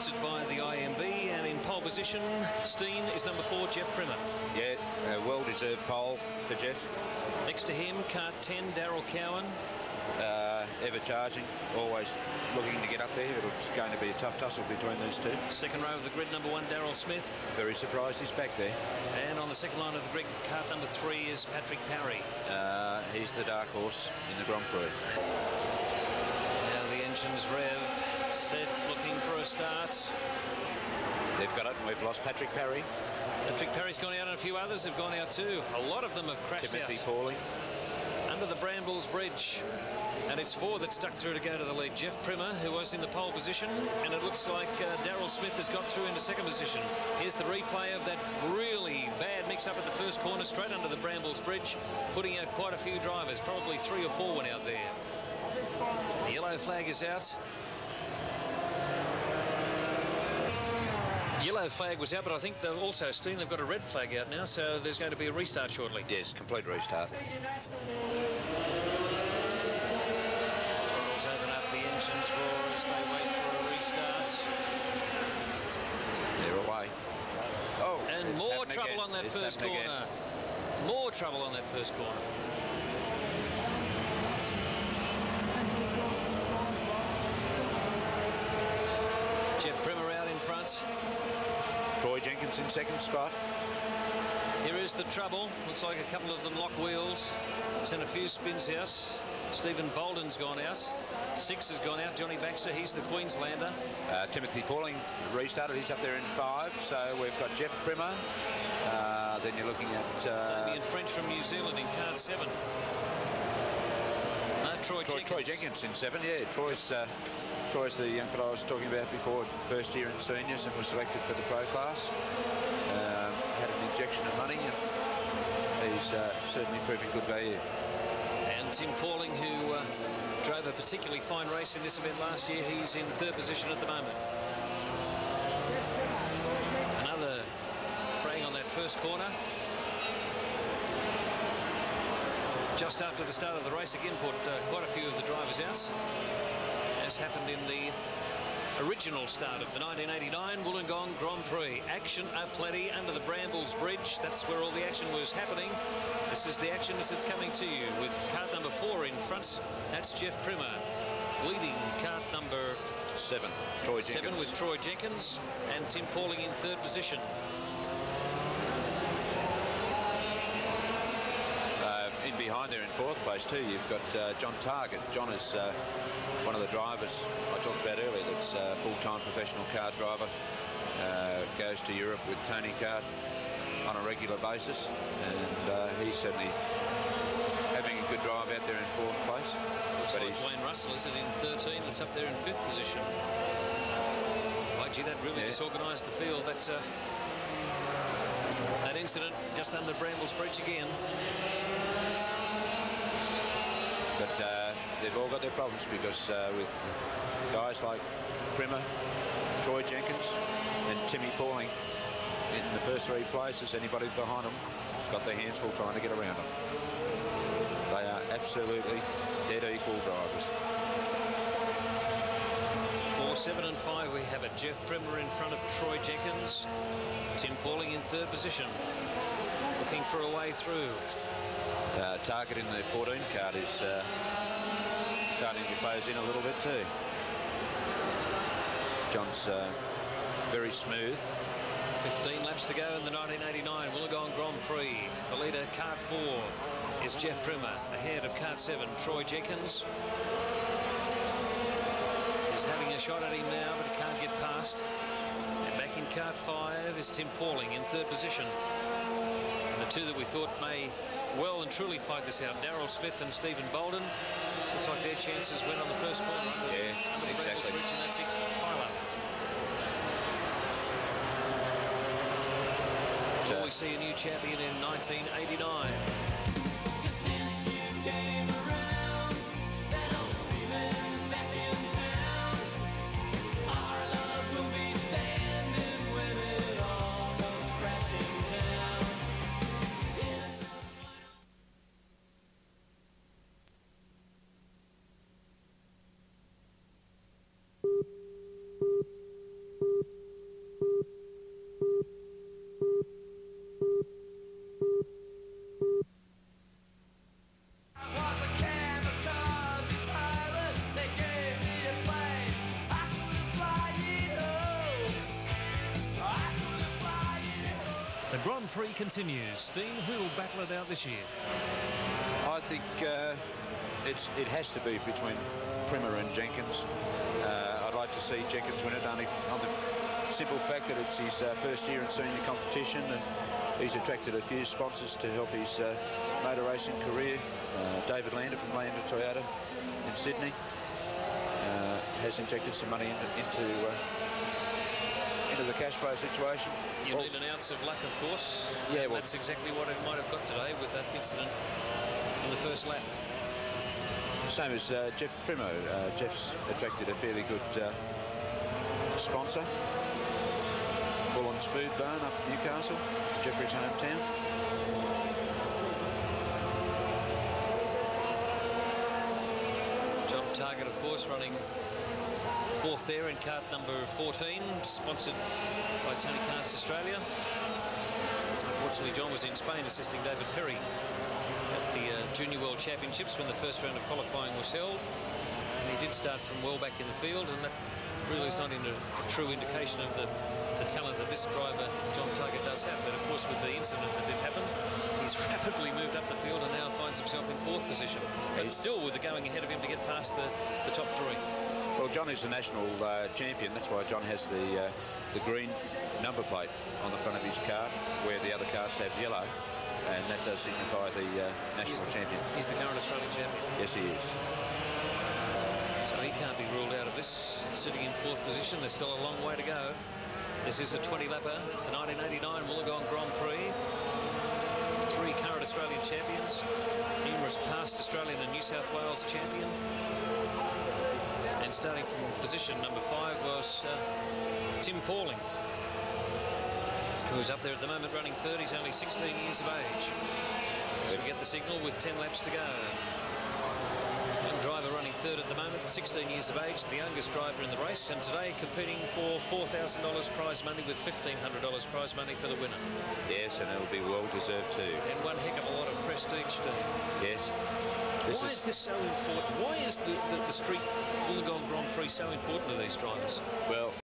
sponsored by the IMB, and in pole position, Steen is number 4, Jeff Primer. Yeah, well-deserved pole for Jeff. Next to him, kart 10, Daryl Cowan. Ever charging, always looking to get up there. It's going to be a tough tussle between these two. Second row of the grid, number 1, Daryl Smith. Very surprised he's back there. And on the second line of the grid, kart number 3 is Patrick Parry. He's the dark horse in the Grand Prix. Now the engines rev, set, looking for a start. They've got it, and we've lost Patrick Parry. Patrick Parry's gone out, and a few others have gone out too. A lot of them have crashed Timothy out. Pauling. Under the Brambles Bridge. And it's 4 that stuck through to go to the lead. Jeff Primer, who was in the pole position, and it looks like Daryl Smith has got through into second position. Here's the replay of that really bad mix-up at the first corner, straight under the Brambles Bridge, putting out quite a few drivers. Probably 3 or 4 went out there. The yellow flag is out. Yellow flag was out, but I think they've also, Steen, they've got a red flag out now, so there's going to be a restart shortly. Yes, complete restart. Open up the engines roar as they wait for a restart. They're away. Oh, and more trouble on that first corner. More trouble on that first corner. Jeff Primer out in front. Troy Jenkins in second spot. Here is the trouble. Looks like a couple of them lock wheels. Sent a few spins out. Stephen Bolden's gone out. 6 has gone out. Johnny Baxter, he's the Queenslander. Timothy Pauling restarted. He's up there in 5. So we've got Jeff Primer. Then you're looking at... Damien French from New Zealand in kart 7. Troy Jenkins in 7. Yeah, Troy's the young fellow I was talking about before, first year in seniors, and was selected for the pro class. Had an injection of money, and he's certainly proving good value. And Tim Pauling, who drove a particularly fine race in this event last year, he's in 3rd position at the moment. Another fraying on that first corner. Just after the start of the race, again put quite a few of the drivers out, as happened in the original start of the 1989 Wollongong Grand Prix. Action aplenty under the Brambles Bridge. That's where all the action was happening. This is the action as it's coming to you with kart number 4 in front. That's Jeff Primer leading kart number 7. Troy Jenkins. 7 with Troy Jenkins and Tim Pauling in 3rd position. In behind there in 4th place too, you've got John Target. John is one of the drivers I talked about earlier that's a full-time professional kart driver. Goes to Europe with Tony Kart on a regular basis, and he's certainly having a good drive out there in 4th place. But Wayne Russell is in 13, that's up there in 5th position. Oh, gee, that really disorganised the field. That incident just under Brambles Bridge again. But they've all got their problems because with guys like Primer, Troy Jenkins and Timmy Pauling in the first 3 places, anybody behind them has got their hands full trying to get around them. They are absolutely dead equal drivers. 4, 7 and 5 we have it. Jeff Primer in front of Troy Jenkins. Tim Pauling in 3rd position. Looking for a way through. Target in the 14 kart is starting to phase in a little bit too. John's very smooth. 15 laps to go in the 1989 Wollongong Grand Prix. The leader, kart 4, is Jeff Primer. Ahead of kart 7, Troy Jenkins. He's having a shot at him now, but he can't get past. And back in kart 5 is Tim Pauling in 3rd position. And the 2 that we thought may well and truly fight this out, Daryl Smith and Stephen Bolden. Looks like their chances went on the first corner. Yeah, exactly. In that big pile-up. Will we see a new champion in 1989? The Grand Prix continues. Dean, who will battle it out this year? I think it has to be between Primer and Jenkins. I'd like to see Jenkins win it, only on the simple fact that it's his first year in senior competition, and he's attracted a few sponsors to help his motor racing career. David Lander from Lander Toyota in Sydney has injected some money into the cash flow situation. You need an ounce of luck, of course. Yeah, well, that's exactly what it might have got today with that incident in the first lap. Same as Jeff Primo. Jeff's attracted a fairly good sponsor. Bullen's Food Barn up at Newcastle, Jeffrey's hometown. John Target, of course, running fourth there in kart number 14, sponsored by Tony Karts Australia. Unfortunately, John was in Spain assisting David Perry at the Junior World Championships when the first round of qualifying was held. And he did start from well back in the field, and that really is not a true indication of the talent that this driver, John Target, does have. But of course, with the incident that did happen, he's rapidly moved up the field and now finds himself in fourth position. But still with the going ahead of him to get past the top three. Well, John is the national champion. That's why John has the green number plate on the front of his car, where the other cars have yellow, and that does signify the national champion. He's the current Australian champion. Yes, he is. So he can't be ruled out of this, sitting in fourth position. There's still a long way to go. This is a 20-lapper, the 1989 Wollongong Grand Prix. 3 current Australian champions, numerous past Australian and New South Wales champion. And starting from position number 5 was Tim Pauling, who's up there at the moment running third. He's only 16 years of age. So we get the signal with 10 laps to go. Young driver running third at the moment, 16 years of age, the youngest driver in the race, and today competing for $4,000 prize money with $1,500 prize money for the winner. Yes, and it'll be well deserved too. And one heck of a lot of prestige too. Yes. Why is this so important? Why is the Street Wollongong Grand Prix so important to these drivers? Well,